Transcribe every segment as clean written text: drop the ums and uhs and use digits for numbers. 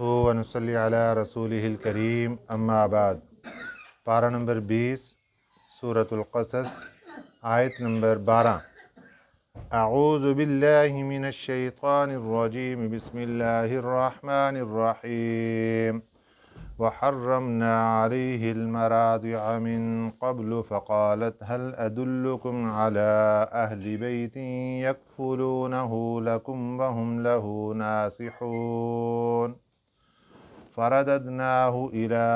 ونصلی علی رسولہ الکریم اما بعد۔ پارہ نمبر 20 سورۃ القصص، آیت نمبر 12۔ اعوذ باللہ من الشیطان الرجیم، بسم اللہ الرحمن الرحیم۔ وحرمنا علیہ المراضع من قبل فقالت هل ادلکم علی اہل بیت یکفلونہ لکم وہم لہ ناصحون۔ فرددناه إلى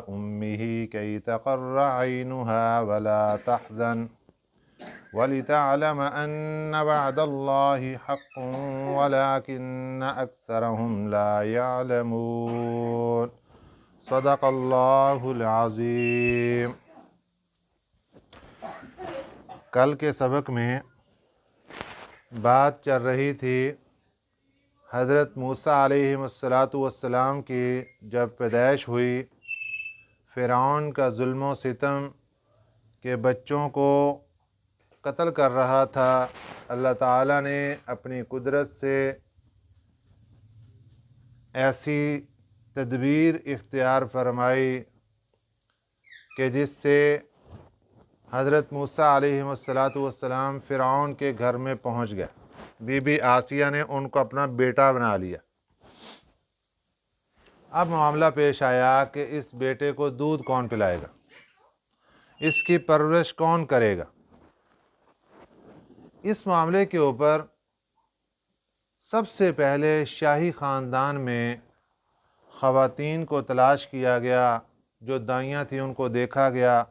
أمه كي تقر عينها ولا تحزن ولتعلم أن وعد الله حق ولكن أكثرهم لا يعلمون۔ صدق اللہ العظیم۔ کل کے سبق میں بات چل رہی تھی حضرت موسیٰ علیہ السلام کی جب پیدائش ہوئی، فرعون کا ظلم و ستم کہ بچوں کو قتل کر رہا تھا، اللہ تعالیٰ نے اپنی قدرت سے ایسی تدبیر اختیار فرمائی کہ جس سے حضرت موسیٰ علیہ السلام فرعون کے گھر میں پہنچ گئے۔ بی بی آسیہ نے ان کو اپنا بیٹا بنا لیا۔ اب معاملہ پیش آیا کہ اس بیٹے کو دودھ کون پلائے گا، اس کی پرورش کون کرے گا۔ اس معاملے کے اوپر سب سے پہلے شاہی خاندان میں خواتین کو تلاش کیا گیا، جو دائیاں تھیں ان کو دیکھا گیا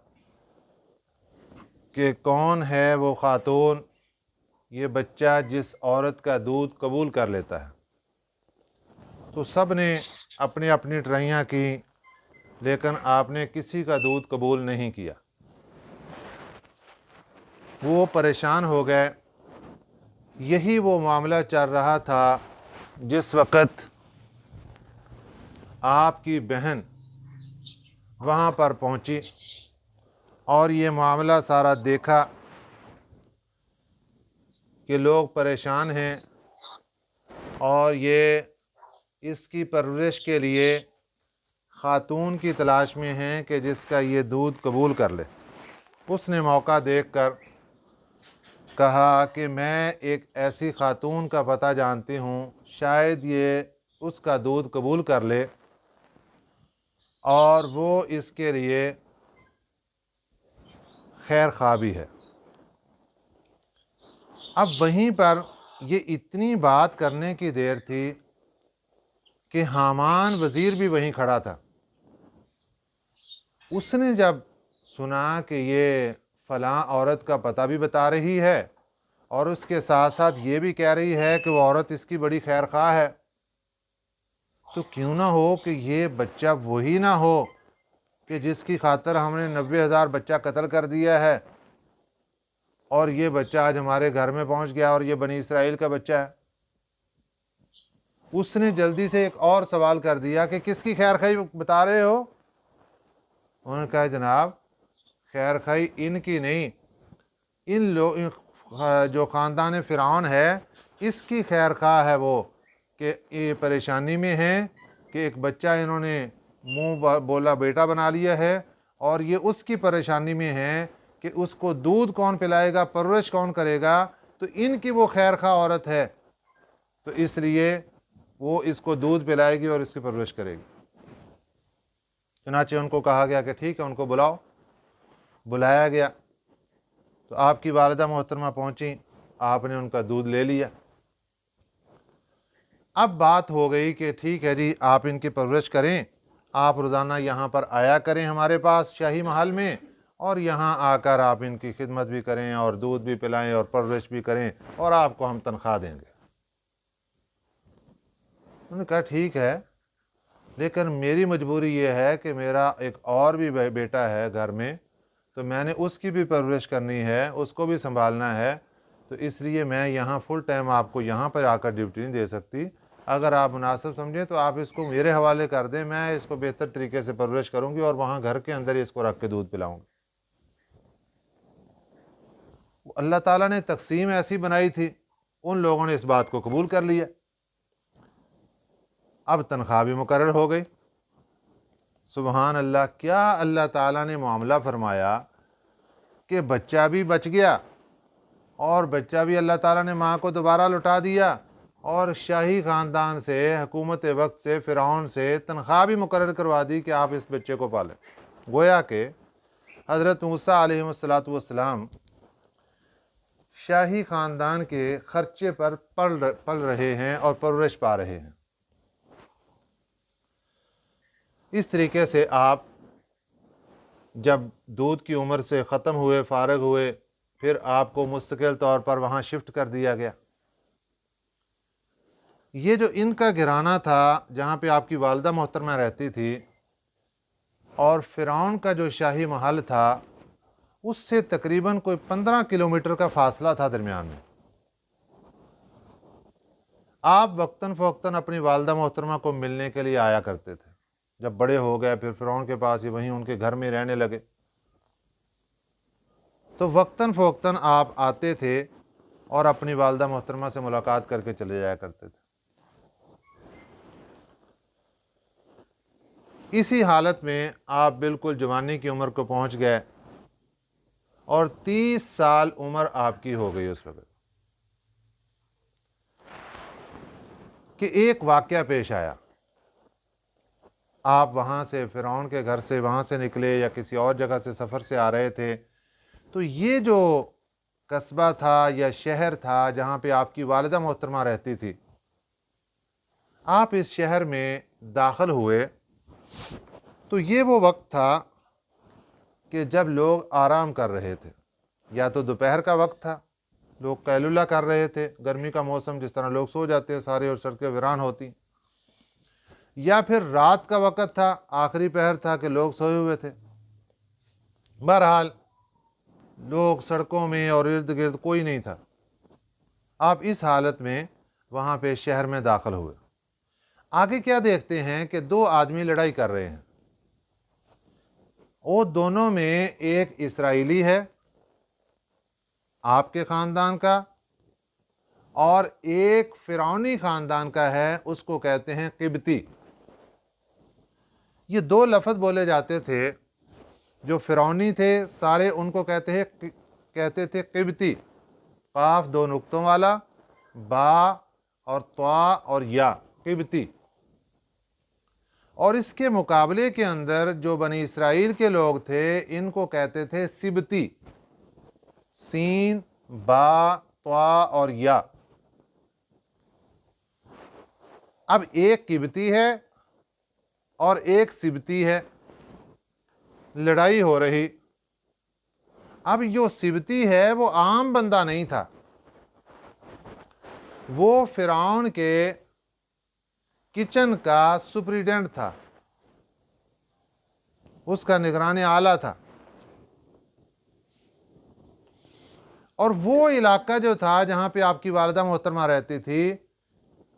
کہ کون ہے وہ خاتون، یہ بچہ جس عورت کا دودھ قبول کر لیتا ہے۔ تو سب نے اپنی اپنی ٹرائیاں کی، لیکن آپ نے کسی کا دودھ قبول نہیں کیا۔ وہ پریشان ہو گئے۔ یہی وہ معاملہ چل رہا تھا جس وقت آپ کی بہن وہاں پر پہنچی اور یہ معاملہ سارا دیکھا کہ لوگ پریشان ہیں اور یہ اس کی پرورش کے لیے خاتون کی تلاش میں ہیں کہ جس کا یہ دودھ قبول کر لے۔ اس نے موقع دیکھ کر کہا کہ میں ایک ایسی خاتون کا پتہ جانتی ہوں، شاید یہ اس کا دودھ قبول کر لے اور وہ اس کے لیے خیر خواہ بھی ہے۔ اب وہیں پر یہ اتنی بات کرنے کی دیر تھی کہ حامان وزیر بھی وہیں کھڑا تھا۔ اس نے جب سنا کہ یہ فلاں عورت کا پتہ بھی بتا رہی ہے اور اس کے ساتھ ساتھ یہ بھی کہہ رہی ہے کہ وہ عورت اس کی بڑی خیر خواہ ہے، تو کیوں نہ ہو کہ یہ بچہ وہی نہ ہو کہ جس کی خاطر ہم نے 90,000 بچہ قتل کر دیا ہے، اور یہ بچہ آج ہمارے گھر میں پہنچ گیا اور یہ بنی اسرائیل کا بچہ ہے۔ اس نے جلدی سے ایک اور سوال کر دیا کہ کس کی خیر خواہی بتا رہے ہو؟ انہوں نے کہا جناب خیر خواہی ان کی نہیں، ان جو خاندان فرعون ہے اس کی خیر خواہ ہے وہ، کہ یہ پریشانی میں ہیں کہ ایک بچہ انہوں نے منہ بولا بیٹا بنا لیا ہے، اور یہ اس کی پریشانی میں ہیں کہ اس کو دودھ کون پلائے گا، پرورش کون کرے گا، تو ان کی وہ خیر خواہ عورت ہے، تو اس لیے وہ اس کو دودھ پلائے گی اور اس کی پرورش کرے گی۔ چنانچہ ان کو کہا گیا کہ ٹھیک ہے، ان کو بلاؤ۔ بلایا گیا تو آپ کی والدہ محترمہ پہنچی، آپ نے ان کا دودھ لے لیا۔ اب بات ہو گئی کہ ٹھیک ہے جی، آپ ان کی پرورش کریں، آپ روزانہ یہاں پر آیا کریں ہمارے پاس شاہی محل میں، اور یہاں آ کر آپ ان کی خدمت بھی کریں اور دودھ بھی پلائیں اور پرورش بھی کریں، اور آپ کو ہم تنخواہ دیں گے۔ انہوں نے کہا ٹھیک ہے، لیکن میری مجبوری یہ ہے کہ میرا ایک اور بھی بیٹا ہے گھر میں، تو میں نے اس کی بھی پرورش کرنی ہے، اس کو بھی سنبھالنا ہے، تو اس لیے میں یہاں فل ٹائم آپ کو یہاں پر آ کر ڈیوٹی نہیں دے سکتی۔ اگر آپ مناسب سمجھیں تو آپ اس کو میرے حوالے کر دیں، میں اس کو بہتر طریقے سے پرورش کروں گی اور وہاں گھر کے اندر ہی اس کو رکھ کے دودھ پلاؤں گی۔ اللہ تعالیٰ نے تقسیم ایسی بنائی تھی، ان لوگوں نے اس بات کو قبول کر لیا۔ اب تنخواہ بھی مقرر ہو گئی۔ سبحان اللہ، کیا اللہ تعالیٰ نے معاملہ فرمایا کہ بچہ بھی بچ گیا، اور بچہ بھی اللہ تعالیٰ نے ماں کو دوبارہ لوٹا دیا، اور شاہی خاندان سے، حکومت وقت سے، فرعون سے تنخواہ بھی مقرر کروا دی کہ آپ اس بچے کو پالیں۔ گویا کہ حضرت موسیٰ علیہ السلام شاہی خاندان کے خرچے پر پل رہے ہیں اور پرورش پا رہے ہیں۔ اس طریقے سے آپ جب دودھ کی عمر سے ختم ہوئے، فارغ ہوئے، پھر آپ کو مستقل طور پر وہاں شفٹ کر دیا گیا۔ یہ جو ان کا گھرانہ تھا جہاں پہ آپ کی والدہ محترمہ رہتی تھی، اور فرعون کا جو شاہی محل تھا، اس سے تقریباً کوئی 15 کلومیٹر کا فاصلہ تھا درمیان میں۔ آپ وقتاً فوقتاً اپنی والدہ محترمہ کو ملنے کے لیے آیا کرتے تھے۔ جب بڑے ہو گئے پھر فرعون کے پاس ہی، وہیں ان کے گھر میں رہنے لگے، تو وقتاً فوقتاً آپ آتے تھے اور اپنی والدہ محترمہ سے ملاقات کر کے چلے جایا کرتے تھے۔ اسی حالت میں آپ بالکل جوانی کی عمر کو پہنچ گئے، اور 30 سال عمر آپ کی ہو گئی اس وقت کہ ایک واقعہ پیش آیا۔ آپ وہاں سے، فرعون کے گھر سے وہاں سے نکلے یا کسی اور جگہ سے سفر سے آ رہے تھے، تو یہ جو قصبہ تھا یا شہر تھا جہاں پہ آپ کی والدہ محترمہ رہتی تھی، آپ اس شہر میں داخل ہوئے تو یہ وہ وقت تھا کہ جب لوگ آرام کر رہے تھے، یا تو دوپہر کا وقت تھا، لوگ قیلولہ کر رہے تھے، گرمی کا موسم جس طرح لوگ سو جاتے ہیں سارے اور سڑکیں ویران ہوتی، یا پھر رات کا وقت تھا، آخری پہر تھا کہ لوگ سوئے ہوئے تھے۔ بہرحال لوگ سڑکوں میں اور ارد گرد کوئی نہیں تھا۔ آپ اس حالت میں وہاں پہ شہر میں داخل ہوئے۔ آگے کیا دیکھتے ہیں کہ دو آدمی لڑائی کر رہے ہیں۔ وہ دونوں میں ایک اسرائیلی ہے آپ کے خاندان کا، اور ایک فرعونی خاندان کا ہے، اس کو کہتے ہیں قبطی۔ یہ دو لفظ بولے جاتے تھے۔ جو فرعونی تھے سارے ان کو کہتے تھے قبطی، قاف دو نقطوں والا، با اور طا اور یا، قبطی۔ اور اس کے مقابلے کے اندر جو بنی اسرائیل کے لوگ تھے ان کو کہتے تھے سبتی، سین، با، طا اور یا۔ اب ایک قبطی ہے اور ایک سبتی ہے، لڑائی ہو رہی۔ اب جو سبتی ہے وہ عام بندہ نہیں تھا، وہ فرعون کے کچن کا سپریڈنٹ تھا، اس کا نگران اعلیٰ تھا۔ اور وہ علاقہ جو تھا جہاں پہ آپ کی والدہ محترمہ رہتی تھی،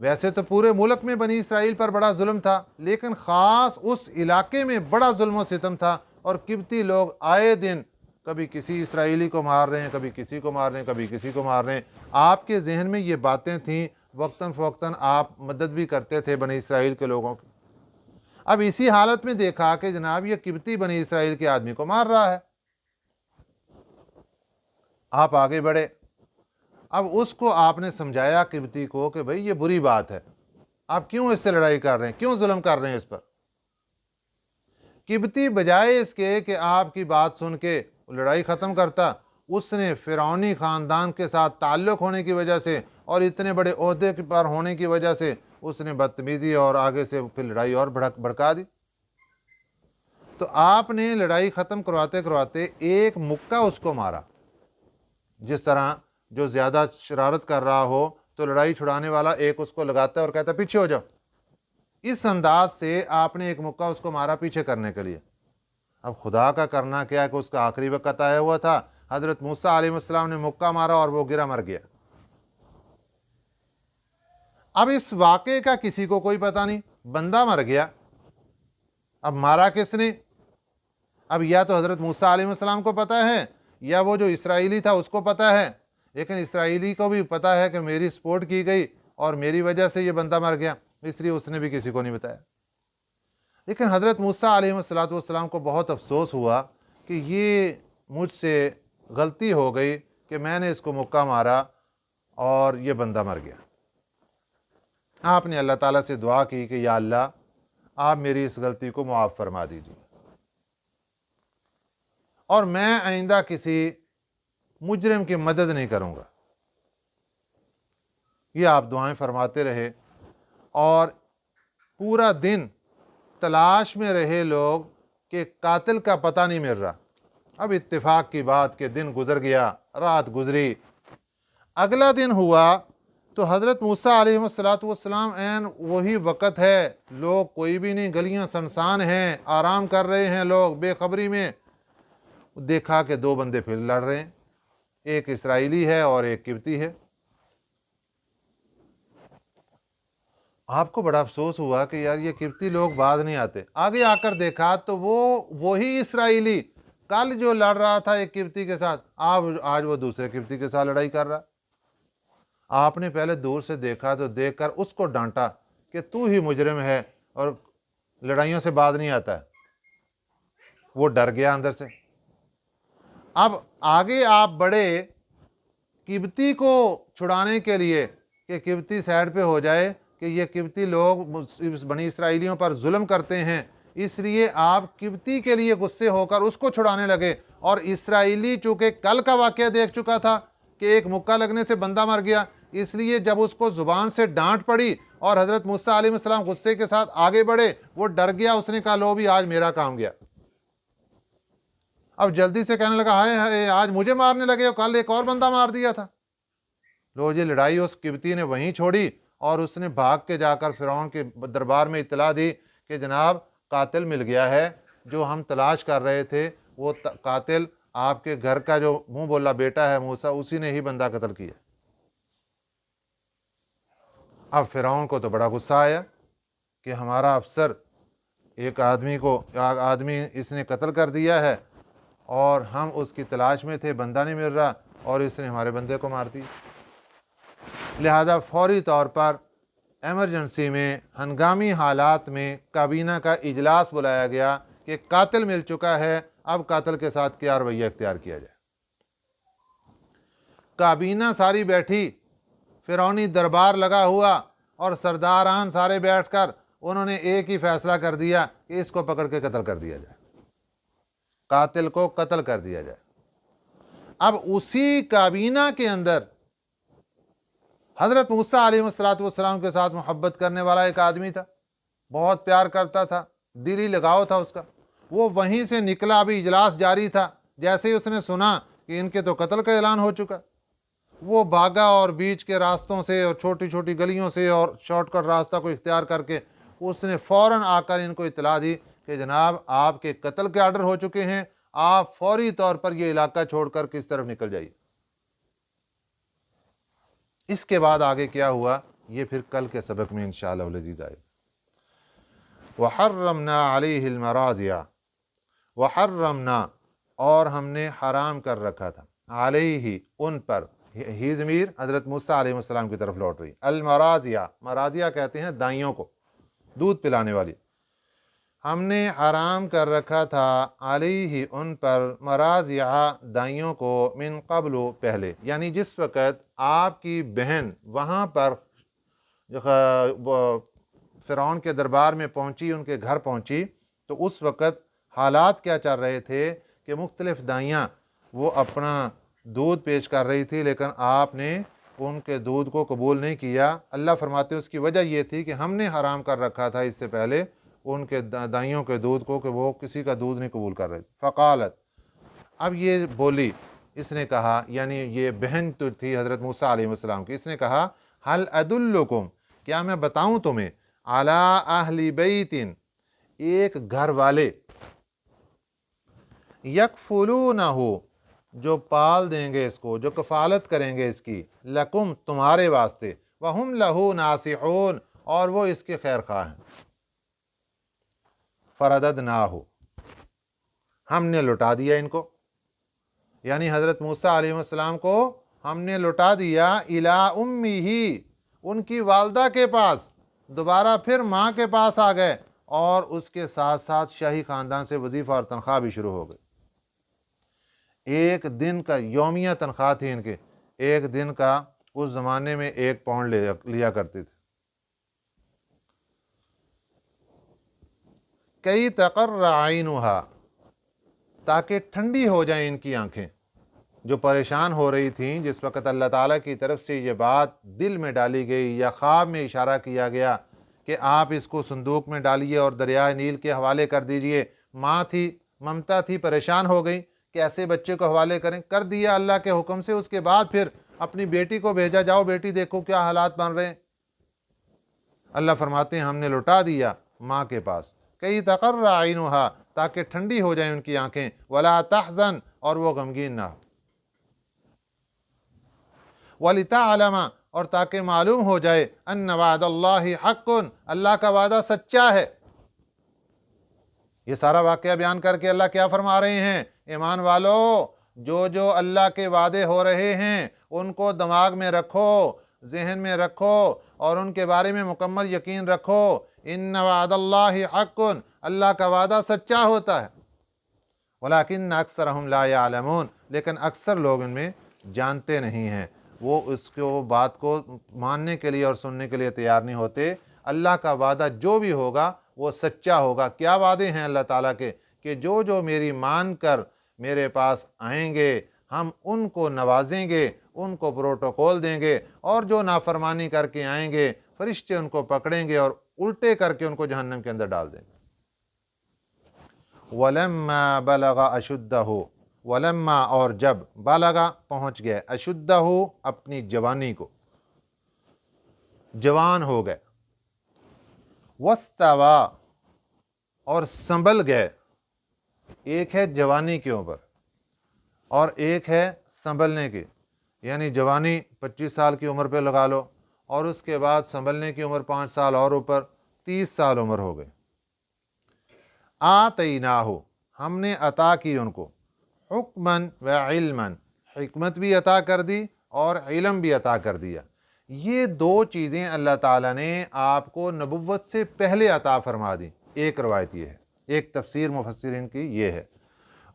ویسے تو پورے ملک میں بنی اسرائیل پر بڑا ظلم تھا، لیکن خاص اس علاقے میں بڑا ظلم و ستم تھا، اور قبطی لوگ آئے دن کبھی کسی اسرائیلی کو مار رہے ہیں، کبھی کسی کو مار رہے ہیں، کبھی کسی کو مار رہے ہیں۔ آپ کے ذہن میں یہ باتیں تھیں، وقتاً فوقتاً آپ مدد بھی کرتے تھے بنی اسرائیل کے لوگوں کی۔ اب اسی حالت میں دیکھا کہ جناب یہ قبطی بنی اسرائیل کے آدمی کو مار رہا ہے۔ آپ آگے بڑھے، اب اس کو آپ نے سمجھایا قبطی کو کہ بھئی یہ بری بات ہے، آپ کیوں اس سے لڑائی کر رہے ہیں، کیوں ظلم کر رہے ہیں اس پر۔ قبطی بجائے اس کے کہ آپ کی بات سن کے لڑائی ختم کرتا، اس نے فرعونی خاندان کے ساتھ تعلق ہونے کی وجہ سے اور اتنے بڑے عہدے پر ہونے کی وجہ سے اس نے بدتمیزی اور آگے سے پھر لڑائی اور بھڑکا دی۔ تو آپ نے لڑائی ختم کرواتے کرواتے ایک مکہ اس کو مارا، جس طرح جو زیادہ شرارت کر رہا ہو تو لڑائی چھڑانے والا ایک اس کو لگاتا ہے اور کہتا ہے پیچھے ہو جاؤ۔ اس انداز سے آپ نے ایک مکہ اس کو مارا پیچھے کرنے کے لیے۔ اب خدا کا کرنا کیا کہ اس کا آخری وقت آیا ہوا تھا، حضرت موسیٰ علیہ السلام نے مکہ مارا اور وہ گرا مر گیا۔ اب اس واقعے کا کسی کو کوئی پتہ نہیں، بندہ مر گیا، اب مارا کس نے؟ اب یا تو حضرت موسیٰ علیہ السلام کو پتہ ہے، یا وہ جو اسرائیلی تھا اس کو پتہ ہے، لیکن اسرائیلی کو بھی پتہ ہے کہ میری سپورٹ کی گئی اور میری وجہ سے یہ بندہ مر گیا، इसलिए उसने भी किसी को नहीं बताया। लेकिन हज़रत मूसा अलैहिस्सलाम को बहुत अफसोस हुआ कि ये मुझसे गलती हो गई कि मैंने इसको मुक्का मारा और ये बंदा मर गया। आपने अल्लाह ताला से दुआ की कि या अल्लाह, आप मेरी इस गलती को मुआफ़ फरमा दीजिए और मैं आइंदा किसी मुजरिम की मदद नहीं करूँगा। ये आप दुआएं फरमाते रहे और पूरा दिन तलाश में रहे लोग कि कातिल का पता नहीं मिल रहा। अब इत्तेफाक की बात कि दिन गुजर गया, रात गुजरी, अगला दिन हुआ तो हज़रत मूसा अलैहिस्सलाम ऐन वही वक़्त है, लोग कोई भी नहीं, गलियां सुनसान हैं, आराम कर रहे हैं लोग बेखबरी में। देखा कि दो बंदे फिर लड़ रहे हैं, एक इसराइली है और एक किब्ती है। आपको बड़ा अफसोस हुआ कि यार ये किब्ती लोग बाज नहीं आते। आगे आकर देखा तो वही इसराइली कल जो लड़ रहा था एक किब्ती के साथ, आज वो दूसरे किब्ती के साथ लड़ाई कर रहा। आपने पहले दूर से देखा तो देखकर उसको डांटा कि तू ही मुजरिम है और लड़ाइयों से बाज नहीं आता है। वो डर गया अंदर से। अब आगे आप बढ़े किब्ती को छुड़ाने के लिए कि किब्ती साइड पे हो जाए कि ये किब्ती लोग बनी इसराइलियों पर जुल्म करते हैं, इसलिए आप किब्ती के लिए गुस्से होकर उसको छुड़ाने लगे। और इसराइली चूंकि कल का वाक़या देख चुका था कि एक मुक्का लगने से बंदा मर गया, इसलिए जब उसको जुबान से डांट पड़ी और हज़रत मूसा अलैहिस्सलाम गुस्से के साथ आगे बढ़े, वो डर गया। उसने कहा लो भी आज मेरा काम गया। अब जल्दी से कहने लगा हाय हाय, आज मुझे मारने लगे, कल एक और बंदा मार दिया था। लो ये लड़ाई उस किब्ती ने वहीं छोड़ी और उसने भाग के जाकर फिरौन के दरबार में इत्तला दी कि जनाब कातिल मिल गया है, जो हम तलाश कर रहे थे वो कातिल आपके घर का जो मुंह बोला बेटा है मूसा, उसी ने ही बंदा कत्ल किया। अब फिरौन को तो बड़ा गुस्सा आया कि हमारा अफसर एक आदमी इसने कत्ल कर दिया है और हम उसकी तलाश में थे, बंदा नहीं मिल रहा और इसने हमारे बंदे को मार दिया। लिहाजा फौरी तौर पर एमरजेंसी में, हंगामी हालात में काबीना का इजलास बुलाया गया कि कातिल मिल चुका है, अब कातिल के साथ क्या रवैया इख्तियार किया जाए। काबीना सारी बैठी, फिरौनी दरबार लगा हुआ और सरदारान सारे बैठकर उन्होंने एक ही फैसला कर दिया कि इसको पकड़ के कत्ल कर दिया जाए, कातिल को कत्ल कर दिया जाए। अब उसी काबीना के अंदर हज़रत मूसा अलैहिस्सलाम के साथ मोहब्बत करने वाला एक आदमी था, बहुत प्यार करता था, दिली लगाव था उसका। वो वहीं से निकला, अभी इजलास जारी था, जैसे ही उसने सुना कि इनके तो कत्ल का ऐलान हो चुका, वो भागा और बीच के रास्तों से और छोटी छोटी गलियों से और शॉर्टकट रास्ता को इख्तियार करके उसने फ़ौरन आकर इनको इत्तला दी कि जनाब आपके कत्ल के आर्डर हो चुके हैं, आप फौरी तौर पर यह इलाका छोड़कर किस तरफ निकल जाइए। इसके बाद आगे क्या हुआ ये फिर कल के सबक में इंशाअल्लाह लजीज आए। वहर्रमना अलैहिल मराज़िया, वहर्रमना और हमने हराम कर रखा था, अलैहि उन पर, ही ज़मीर हज़रत मूसा अलैहिस्सलाम की तरफ लौट रही। अल मराज़िया, मराज़िया कहते हैं दाइयों को, दूध पिलाने वाली। हमने हराम कर रखा था अलैहि उन पर, मराज़िया दाइयों को, मिन क़ब्ल पहले, यानी जिस वक़्त आपकी बहन वहाँ पर जो फ़िरौन के दरबार में पहुँची, उनके घर पहुँची, तो उस वक़्त हालात क्या चल रहे थे कि मुख्तलिफ़ दाइयाँ वो अपना दूध पेश कर रही थी, लेकिन आपने उनके दूध को कबूल नहीं किया। अल्लाह फरमाते उसकी वजह ये थी कि हमने हराम कर रखा था इससे पहले उनके दाइयों के दूध को कि वो किसी का दूध नहीं कबूल कर रहे। फ़क़ालत, अब ये बोली, इसने कहा, यानी ये बहन तो थी हज़रत मूसा अलैहिस्सलाम की, इसने कहा हल अदुल्लुकुम, क्या मैं बताऊं तुम्हें, अला अहली बैतिन, एक घर वाले, यकफुलूनहु, जो पाल देंगे इसको, जो कफालत करेंगे इसकी, लकुम तुम्हारे वास्ते, वहुम लहू नासिहून, और वो इसके खैर खा हैं। फरददनाहु, हमने लुटा दिया इनको, यानी हज़रत मूसा अलैहिस्सलाम को हमने लुटा दिया, इला उम्मिही, उनकी वालदा के पास, दोबारा फिर माँ के पास आ गए और उसके साथ साथ शाही ख़ानदान से वजीफ़ा और तनख्वाह भी शुरू हो गई। एक दिन का यौमिया तनख्वाह थी इनके, एक दिन का उस ज़माने में 1 पाउंड लिया करते थे। कई तक़र्र आइनुहा, ताकि ठंडी हो जाएं इनकी आंखें, जो परेशान हो रही थीं। जिस वक़्त अल्लाह ताला की तरफ से ये बात दिल में डाली गई या ख्वाब में इशारा किया गया कि आप इसको संदूक में डालिए और दरियाए नील के हवाले कर दीजिए, माँ थी, ममता थी, परेशान हो गई कि ऐसे बच्चे को हवाले करें, कर दिया अल्लाह के हुक्म से। उसके बाद फिर अपनी बेटी को भेजा, जाओ बेटी देखो क्या हालात बन रहे हैं। अल्लाह फरमाते हैं हमने लौटा दिया माँ के पास। कई तक़र्र आइनुहा, ताकि ठंडी हो जाए उनकी आंखें, वला तहज़न, और वो गमगीन ना हो, वलितअलमा, और ताकि मालूम हो जाए अन्न वअदल्लाहि हक़्क़ुन, अल्लाह का वादा सच्चा है। ये सारा वाक़या बयान करके अल्लाह क्या फरमा रहे हैं, ईमान वालों, जो जो अल्लाह के वादे हो रहे हैं उनको दिमाग में रखो, जहन में रखो और उनके बारे में मुकम्मल यकीन रखो। इन्न वअदल्लाहि हक़्क़ुन, अल्लाह का वादा सच्चा होता है। वलाकिन्न अक्सरहुम ला यअलमून, लेकिन अक्सर लोग इनमें जानते नहीं हैं, वो उसको बात को मानने के लिए और सुनने के लिए तैयार नहीं होते। अल्लाह का वादा जो भी होगा वो सच्चा होगा। क्या वादे हैं अल्लाह ताला के, कि जो जो मेरी मान कर मेरे पास आएंगे हम उनको नवाजेंगे, उनको प्रोटोकॉल देंगे, और जो नाफरमानी करके आएंगे फरिश्ते उनको पकड़ेंगे और उल्टे करके उनको जहन्नम के अंदर डाल देंगे। वलम्मा बलगा अशुद्धहु, वलम्मा, और जब, बलगा पहुँच गए, अशुद्धहु अपनी जवानी को, जवान हो गए, वस्तवा, और संभल गए। एक है जवानी के ऊपर और एक है संभलने की, यानी जवानी 25 साल की उम्र पे लगा लो और उसके बाद संभलने की उम्र 5 साल और ऊपर, 30 साल उम्र हो गई। आतैनाहु, हमने अता की उनको, हुक्मन व इल्मन, हिकमत भी अता कर दी और इल्म भी अता कर दिया। ये दो चीज़ें अल्लाह ताला ने आपको नबुव्वत से पहले अता फरमा दी। एक रवायत ये है, एक तफसीर मुफस्सिरीन की ये है,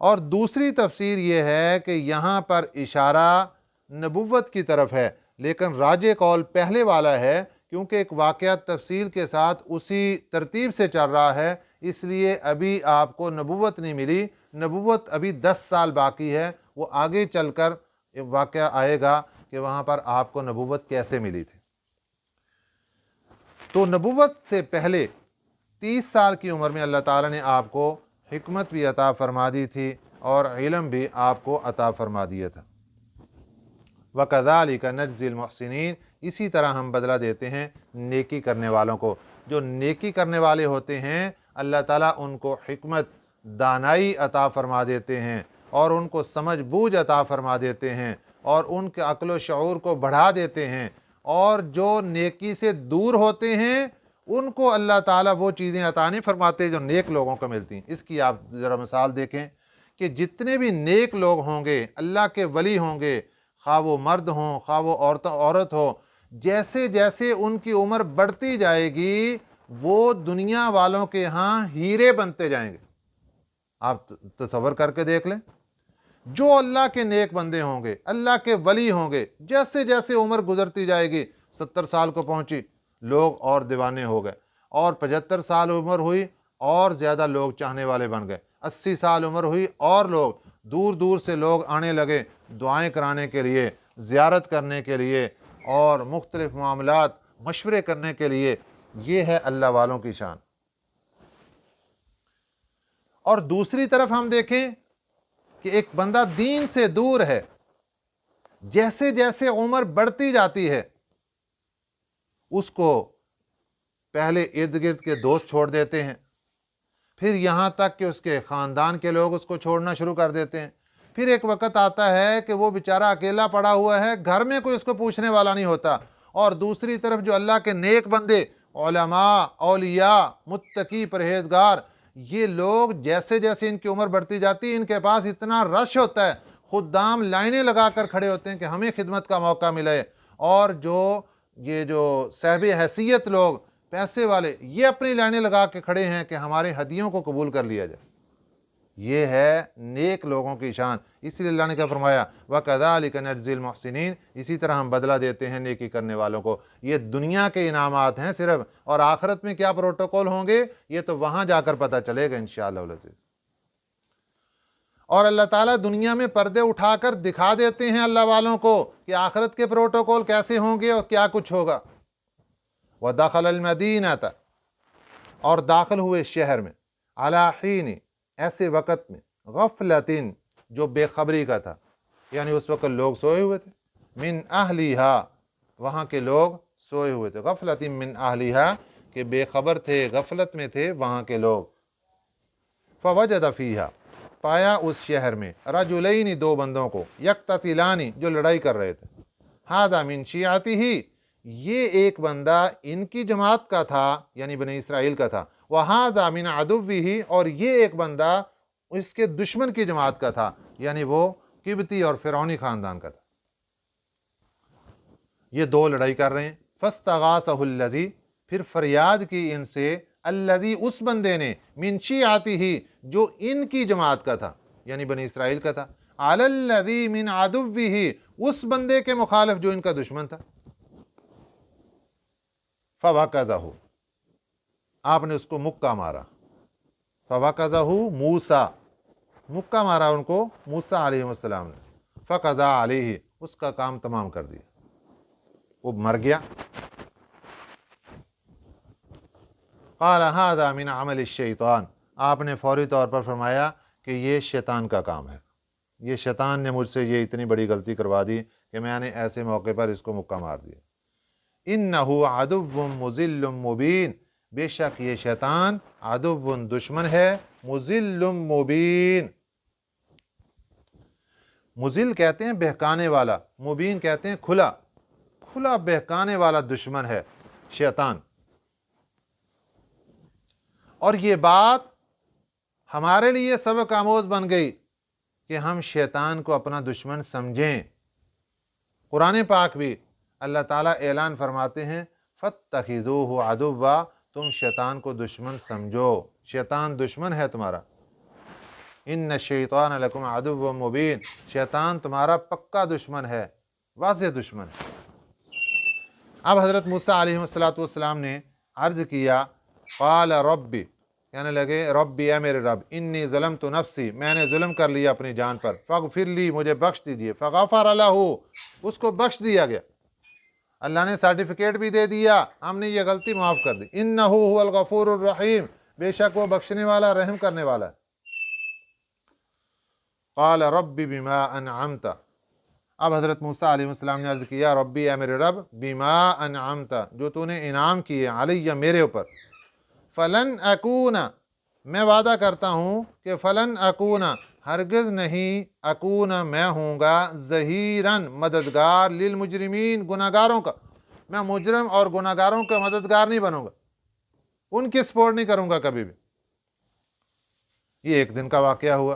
और दूसरी तफसीर ये है कि यहाँ पर इशारा नबुव्वत की तरफ है, लेकिन राजे कौल पहले वाला है, क्योंकि एक वाक़या तफसील के साथ उसी तरतीब से चल रहा है, इसलिए अभी आपको नबुव्वत नहीं मिली। नबुव्वत अभी 10 साल बाकी है, वो आगे चलकर वाक़या आएगा कि वहाँ पर आपको नबुव्वत कैसे मिली थी। तो नबुव्वत से पहले 30 साल की उम्र में अल्लाह ताला ने आपको हिकमत भी अता फरमा दी थी और इल्म भी आपको अता फरमा दिया था। वकज़ालिका नज्ज़िल मुहसिनीन, इसी तरह हम बदला देते हैं नेकी करने वालों को। जो नेकी करने वाले होते हैं अल्लाह ताला उनको हिकमत, दानाई अता फरमा देते हैं और उनको समझ बूझ अता फरमा देते हैं और उनके अक्ल व शऊर को बढ़ा देते हैं। और जो नेकी से दूर होते हैं उनको अल्लाह ताला वो चीज़ें अता नहीं फरमाते जो नेक लोगों को मिलती हैं। इसकी आप ज़रा मिसाल देखें कि जितने भी नेक लोग होंगे, अल्लाह के वली होंगे, खा वो मर्द हों खा वो औरत हो, जैसे जैसे उनकी उम्र बढ़ती जाएगी वो दुनिया वालों के यहाँ हीरे बनते जाएंगे। आप तसव्वुर करके देख लें, जो अल्लाह के नेक बंदे होंगे, अल्लाह के वली होंगे, जैसे जैसे उम्र गुजरती जाएगी, 70 साल को पहुंची लोग और दीवाने हो गए, और 75 साल उम्र हुई और ज़्यादा लोग चाहने वाले बन गए, 80 साल उम्र हुई और लोग दूर दूर से लोग आने लगे दुआएं कराने के लिए, ज़ियारत करने के लिए और मुख्तलिफ मामलात मशवरे करने के लिए। ये है अल्लाह वालों की शान। और दूसरी तरफ हम देखें कि एक बंदा दीन से दूर है, जैसे जैसे उम्र बढ़ती जाती है उसको पहले इर्द गिर्द के दोस्त छोड़ देते हैं, फिर यहाँ तक कि उसके ख़ानदान के लोग उसको छोड़ना शुरू कर देते हैं। फिर एक वक्त आता है कि वो बेचारा अकेला पड़ा हुआ है, घर में कोई उसको पूछने वाला नहीं होता। और दूसरी तरफ जो अल्लाह के नेक बंदे, उलमा, औलिया, मुत्तकी, परहेजगार, ये लोग जैसे जैसे इनकी उम्र बढ़ती जाती है इनके पास इतना रश होता है, खुद्दाम लाइनें लगा कर खड़े होते हैं कि हमें खिदमत का मौका मिले। और जो ये जो साहिब हैसियत लोग पैसे वाले, ये अपनी लाइनें लगा के खड़े हैं कि हमारे हदियों को कबूल कर लिया जाए। ये है नेक लोगों की शान। इसलिए अल्लाह ने क्या फरमाया, वकज़ालिक नज्ज़िल मुहसिनीन, इसी तरह हम बदला देते हैं नेकी करने वालों को। ये दुनिया के इनामात हैं सिर्फ, और आखिरत में क्या प्रोटोकॉल होंगे ये तो वहां जाकर पता चलेगा इंशाअल्लाह। और अल्लाह ताला दुनिया में पर्दे उठाकर दिखा देते हैं अल्लाह वालों को कि आखिरत के प्रोटोकॉल कैसे होंगे और क्या कुछ होगा। व दखल मदीनत, और दाखिल हुए शहर में, अला हीन, ऐसे वक़्त में, गफलतिन, जो बेखबरी का था, यानी उस वक़्त लोग सोए हुए थे, मिन अहलिहा, वहाँ के लोग सोए हुए थे, गफलतिन मिन अहलिहा, के बेखबर थे, गफलत में थे वहाँ के लोग। फवजद फीहा, पाया उस शहर में, रजुलैनी, दो बंदों को, यक्ततिलानी, जो लड़ाई कर रहे थे, हादा मिन शियातिही, ये एक बंदा इनकी जमात का था, यानी बनी इसराइल का था, वहाजा मिन अदुव्विही, और ये एक बंदा इसके दुश्मन की जमात का था, यानी वो किब्ती और फिरौनी खानदान का था। ये दो लड़ाई कर रहे हैं। फस्तगासहुल्लज़ी, फिर फरियाद की इनसे, अल्लज़ी, उस बंदे ने, मिन शियातिही, जो इनकी जमात का था, यानी बनी इसराइल का था, अलल्लज़ी मिन अदुव्विही, उस बंदे के मुखालिफ जो इनका दुश्मन था। फवकज़हु, आपने उसको मुक्का मारा। फवकज़हु मूसा, मुक्का मारा उनको मूसा अलैहिस्सलाम ने। फ़क़ज़ा अलैहि, उसका काम तमाम कर दिया, वो मर गया। क़ाल हाज़ा मिन अमल शैतान, आपने फौरी तौर पर फरमाया कि ये शैतान का काम है, ये शैतान ने मुझसे ये इतनी बड़ी गलती करवा दी कि मैंने ऐसे मौके पर इसको मुक्का मार दिया। इन्नहु अदुव्वुम मुज़िल्लुम मुबीन, बेशक ये शैतान अदुव्वुन, दुश्मन है, मुज़िल्लुम मुबीन, मुज़िल कहते हैं बहकाने वाला, मुबीन कहते हैं खुला, खुला बहकाने वाला दुश्मन है शैतान। और ये बात हमारे लिए सबक आमोज बन गई कि हम शैतान को अपना दुश्मन समझें। कुरान पाक भी अल्लाह ताला ऐलान फरमाते हैं, फत्तखिज़ूहु अदुव्वा, तुम शैतान को दुश्मन समझो, शैतान दुश्मन है तुम्हारा। इन्न शैतान लकुम अदुव्वुम मुबीन, शैतान तुम्हारा पक्का दुश्मन है, वाज़ेह दुश्मन है। अब हज़रत मूसा अलैहिस्सलाम ने अर्ज़ किया, क़ाल रब्बी, कहने लगे रब्बी, ए मेरे रब, इन्नी ज़लमतु नफ्सी, मैंने जुल्म कर लिया अपनी जान पर, फ़ग़फ़िरली, मुझे बख्श दीजिए। फ़ग़फ़र लहू, उसको बख्श दिया गया, अल्लाह ने सर्टिफिकेट भी दे दिया, हमने ये गलती माफ़ कर दी। इन्नहु हुवल गफ़ूरुर रहीम, बेशक वो बख्शने वाला, रहम करने वाला है। क़ाल रब्बी बिमा अनअमता, अब हज़रत मूसा अलैहिस्सलाम ने अर्ज़ किया, रब्बी, ए मेरे रब, बिमा अनअमता, जो तूने इनाम किए, अलैया, मेरे ऊपर, फ़लन अकूना, मैं वादा करता हूँ कि फ़लन अकूना, हरगिज़ नहीं, अकूना, मैं हूँगा, ज़हीरन, मददगार, लिल मुजरिमीन, गुनाहगारों का, मैं मुजरम और गुनाहगारों का मददगार नहीं बनूँगा, उनकी सपोर्ट नहीं करूँगा कभी भी। ये एक दिन का वाक़या हुआ।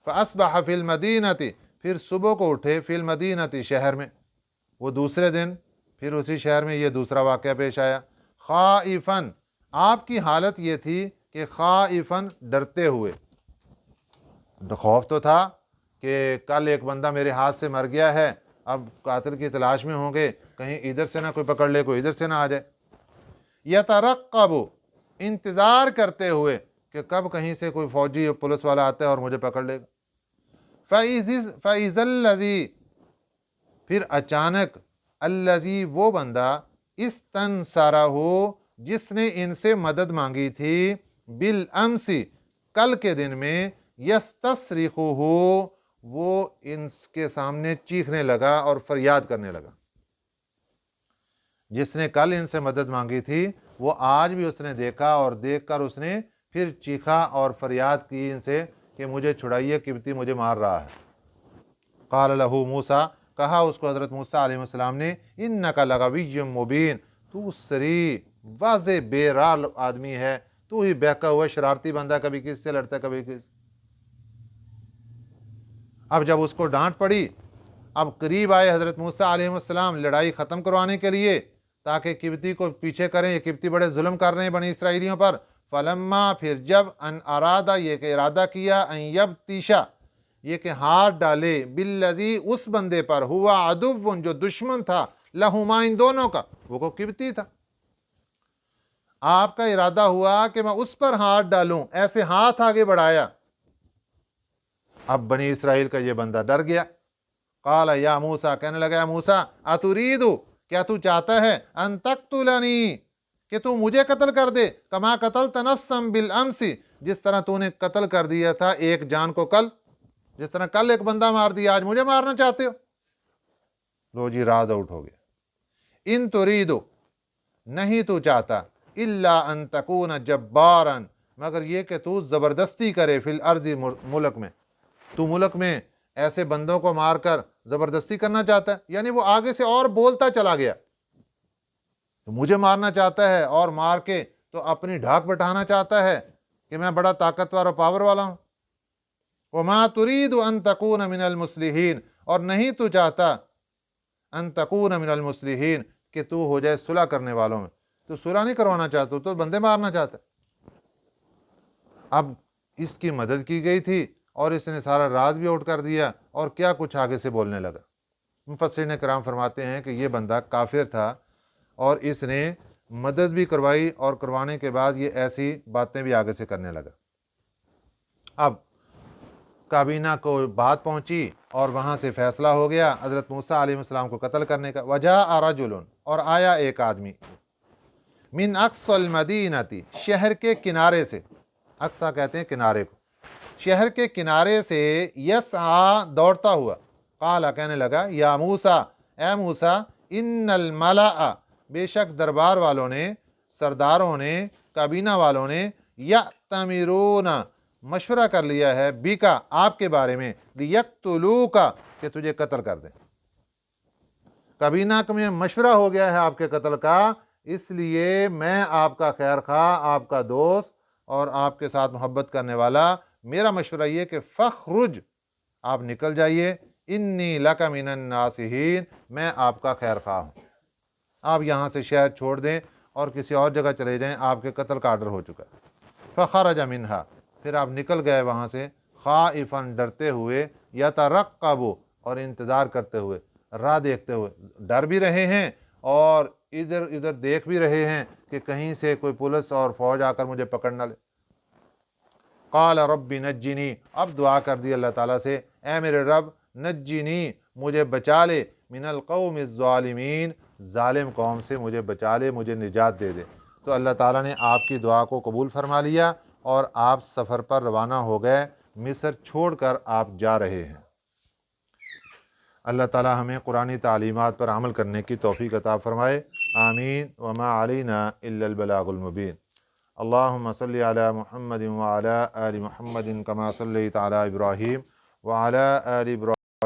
फ़अस्बह फ़िल मदीनति, फिर सुबह को उठे, फ़िल मदीनति, शहर में। वो दूसरे दिन फिर उसी शहर में ये दूसरा वाक़या पेश आया। ख़ाइफ़न, आपकी हालत ये थी कि ख़ाइफ़न, डरते हुए, खौफ तो था कि कल एक बंदा मेरे हाथ से मर गया है, अब कातिल की तलाश में होंगे, कहीं इधर से ना कोई पकड़ ले, कोई इधर से ना आ जाए। यतरक़्क़बु, इंतज़ार करते हुए कि कब कहीं से कोई फौजी या पुलिस वाला आता है और मुझे पकड़ लेगा। फ़इज़ल्लज़ी, फिर अचानक, अल्लज़ी, वो बंदा, इस्तनसरहु, जिसने इनसे मदद मांगी थी, बिल अमसी, कल के दिन में, यस्तस्रिखुहु, वो इनके सामने चीखने लगा और फरियाद करने लगा। जिसने कल इनसे मदद मांगी थी, वो आज भी उसने देखा, और देखकर उसने फिर चीखा और फरियाद की इनसे कि मुझे छुड़ाइए, किब्ती मुझे मार रहा है। क़ाल लहू मूसा, कहा उसको हज़रत मूसा अलैहिस्सलाम ने, इन्नका लगविय्युम मुबीन, तू सरी, वाज़ेह बेराल आदमी है, तू ही बहका हुआ शरारती बंदा, कभी किससे लड़ता कभी किस। अब जब उसको डांट पड़ी, अब करीब आए हज़रत मूसा अलैहिस्सलाम लड़ाई ख़त्म करवाने के लिए, ताकि किब्ती को पीछे करें। ये किब्ती बड़े जुल्म कर रहे हैं बनी इसराइलियों पर। फलम्मा, फिर जब, अन अरादा, ये कि इरादा किया, अन यब तीशा, ये कि हाथ डाले, बिल्लजी, उस बंदे पर, हुआ अदुव्वुन, जो दुश्मन था, लहुमा, इन दोनों का, वो को किब्ती था। आपका इरादा हुआ कि मैं उस पर हाथ डालूं, ऐसे हाथ आगे बढ़ाया। अब बनी इसराइल का ये बंदा डर गया। काला या मूसा, कहने लगा, या मूसा, अतुरीदु, क्या तू चाहता है, अन तक्तुलनी, कि तू मुझे कत्ल कर दे, कमा कतलत नफ्सन बिल अमसी, जिस तरह तूने कत्ल कर दिया था एक जान को कल, जिस तरह कल एक बंदा मार दिया, आज मुझे मारना चाहते हो। लो जी, राज आउट हो गया। इन तुरीदु, नहीं तू चाहता, इल्ला अन तकून जब्बारन, मगर ये कि तू जबरदस्ती करे, फिल अर्जी, मुल्क में, तू मुल्क में ऐसे बंदों को मारकर जबरदस्ती करना चाहता है। यानी वो आगे से और बोलता चला गया, तो मुझे मारना चाहता है और मार के तो अपनी ढाक बैठाना चाहता है कि मैं बड़ा ताकतवर और पावर वाला हूं। वमा तुरीदु अन तकून मिनल मुस्लिहीन, और नहीं तू चाहता, अन तकून मिनल मुस्लिहीन, कि तू हो जाए सुलह करने वालों में। तू सुलह नहीं करवाना चाहता, तो बंदे मारना चाहता। अब इसकी मदद की गई थी और इसने सारा राज भी आउट कर दिया, और क्या कुछ आगे से बोलने लगा। मुफस्सिरीन कराम फरमाते हैं कि ये बंदा काफिर था और इसने मदद भी करवाई, और करवाने के बाद ये ऐसी बातें भी आगे से करने लगा। अब काबीना को बात पहुंची और वहां से फैसला हो गया हजरत मूसा अलैहिस्सलाम को कत्ल करने का। वजा रजुलन, और आया एक आदमी, मिन अक्सल मदीनती, शहर के किनारे से, अक्सा कहते हैं किनारे को, शहर के किनारे से, यसआ, दौड़ता हुआ, काला, कहने लगा, या मूसा, ए मूसा, इन्नल मलाअ, बेशक दरबार वालों ने, सरदारों ने, काबीना वालों ने, यअतमिरूना, मशवरा कर लिया है, बीका, आपके बारे में, लियक्तुलूका, कि तुझे कत्ल कर दें। काबीना में मशवरा हो गया है आपके कत्ल का, इसलिए मैं आपका खैर खा, आपका दोस्त और आपके साथ मोहब्बत करने वाला, मेरा मशवरा ये कि फ़ख्रुज, आप निकल जाइए, इन्नी लका मिनन नासिहीन, मैं आपका खैर खा हूँ। आप यहाँ से शहर छोड़ दें और किसी और जगह चले जाएं, आपके कत्ल का आर्डर हो चुका है। फ़खरज मिनहा, फिर आप निकल गए वहाँ से, खाइफन, डरते हुए, यतरक्कबु, और इंतज़ार करते हुए, राह देखते हुए, डर भी रहे हैं और इधर इधर देख भी रहे हैं कि कहीं से कोई पुलिस और फौज आकर मुझे पकड़ ना ले। काल रब्बी नज्जिनी, अब दुआ कर दी अल्लाह ताला से, ए मेरे रब, नज्जिनी, मुझे बचा ले, मिनल कौमिज़ ज़ालिमीन, जालिम कौम से मुझे बचा ले, मुझे निजात दे दे। तो अल्लाह ताला ने आपकी दुआ को कबूल फरमा लिया और आप सफ़र पर रवाना हो गए, मिस्र छोड़कर आप जा रहे हैं। अल्लाह ताला हमें कुरानी तालीमात पर अमल करने की तौफीक अता फ़रमाए। आमीन। वमा अलैना इल्लल बलागुल मुबीन। अल्लाहुम्मा सल्लि अला मुहम्मदिन व अला आलि मुहम्मदिन कमा सल्लैता अला इब्राहीम व अला आलि इब्राहीम